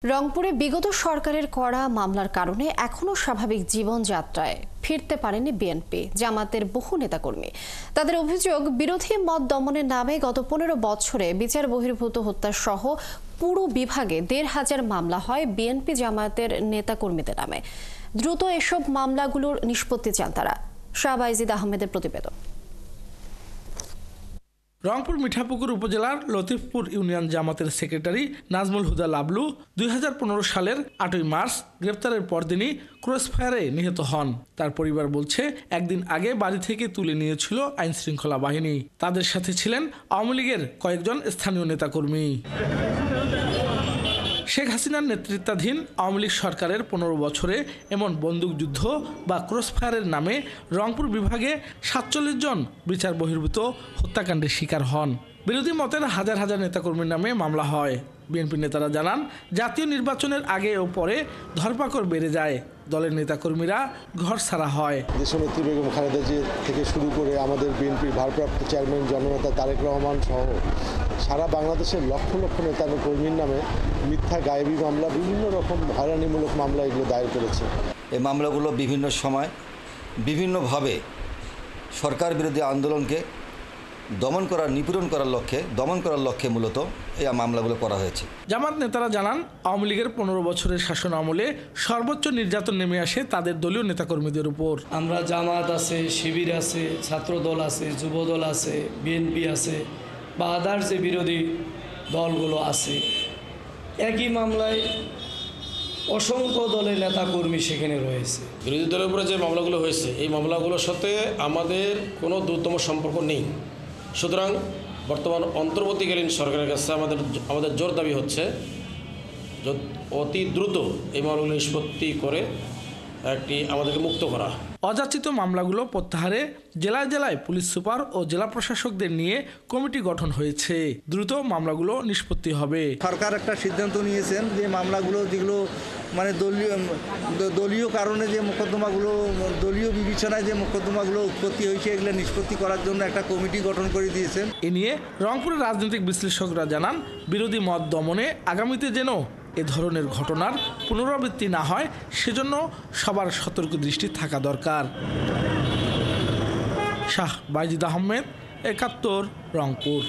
রংপুরে বিগত সরকারের করা মামলার কারণে এখনো স্বাভাবিক জীবনযাত্রায় ফিরতে পারেনি বিএনপি জামাতের বহু নেতাকর্মী। তাদের অভিযোগ, বিরোধী মত দমনের নামে গত 15 বছরে বিচার বহির্ভূত হত্যা সহ পুরো বিভাগে 1,500 মামলা হয় বিএনপি জামায়াতের নেতাকর্মীদের নামে। দ্রুত এসব মামলাগুলোর নিষ্পত্তি চান তারা। শাহবাইজিদ আহমেদের প্রতিবেদন। রংপুর মিঠাপুকুর উপজেলার লতিফপুর ইউনিয়ন জামাতের সেক্রেটারি নাজমুল হুদা লাবলু 2015 সালের 8ই মার্চ গ্রেপ্তারের পরদিনই ক্রসফায়ারে নিহত হন। তার পরিবার বলছে, একদিন আগে বাড়ি থেকে তুলে নিয়েছিল আইন শৃঙ্খলা বাহিনী। তাদের সাথে ছিলেন আওয়ামী লীগের কয়েকজন স্থানীয় নেতাকর্মী। শেখ হাসিনার নেতৃত্বাধীন আওয়ামী লীগ সরকারের 15 বছরে এমন বন্দুকযুদ্ধ বা ক্রসফায়ারের নামে রংপুর বিভাগে 47 জন বিচার বহির্ভূত হত্যাকাণ্ডের শিকার হন। বিরোধী মতের হাজার হাজার নেতাকর্মীর নামে মামলা হয়। বিএনপি নেতারা জানান, জাতীয় নির্বাচনের আগে ও পরে ধরপাকড় বেড়ে যায়, দলের নেতাকর্মীরা ঘর ছাড়া হয়। দেশনেত্রী বেগম খালেদা জিয়া থেকে শুরু করে আমাদের বিএনপির ভারপ্রাপ্ত চেয়ারম্যান জননেতা তারেক রহমান সহ সারা বাংলাদেশের লক্ষ লক্ষ নেতা কর্মীর নামে মিথ্যা গায়েবী মামলা, বিভিন্ন রকম হয়রানিমূলক মামলা এগুলো দায়ের করেছে। এই মামলাগুলো বিভিন্ন সময় বিভিন্নভাবে সরকার বিরোধী আন্দোলনকে দমন করার লক্ষ্যে মূলত এই মামলাগুলো করা হয়েছে। জামাত নেতারা জানান, আওয়ামী লীগের 15 বছরের শাসন আমলে সর্বোচ্চ নির্যাতন নেমে আসে তাদের দলীয় নেতাকর্মীদের উপর। আমরা জামাত আছে, শিবির আছে, ছাত্রদল আছে, যুবদল আছে, বিএনপি আছে বা আদার যে বিরোধী দলগুলো আছে, একই মামলায় অসংখ্য দলের নেতাকর্মী সেখানে রয়েছে। বিরোধী দলের উপরে যে মামলাগুলো হয়েছে, এই মামলাগুলোর সাথে আমাদের কোনো দ্রুততম সম্পর্ক নেই। সুতরাং বর্তমান অন্তর্বর্তীকালীন সরকারের কাছে আমাদের জোর দাবি হচ্ছে অতি দ্রুত এই মামলাগুলো নিষ্পত্তি করে আমাদেরকে মুক্ত করা। অযাচিত মামলাগুলো প্রত্যাহারে জেলায় জেলায় পুলিশ সুপার ও জেলা প্রশাসকদের নিয়ে কমিটি গঠন হয়েছে। দ্রুত মামলাগুলো নিষ্পত্তি হবে। সরকার একটা সিদ্ধান্ত নিয়েছেন যে মামলাগুলো যেগুলো মানে দলীয় কারণে যে মোকদ্দমাগুলো, দলীয় বিবেচনায় যে মোকদ্দমাগুলো উৎপত্তি হয়েছে, এগুলো নিষ্পত্তি করার জন্য একটা কমিটি গঠন করে দিয়েছেন। এ নিয়ে রংপুরের রাজনৈতিক বিশ্লেষকরা জানান, বিরোধী মত দমনে আগামীতে যেন এ ধরনের ঘটনার পুনরাবৃত্তি না হয়, সেজন্য সবার সতর্ক দৃষ্টি থাকা দরকার। শাহবাইজিদ আহমেদ, 71, রংপুর।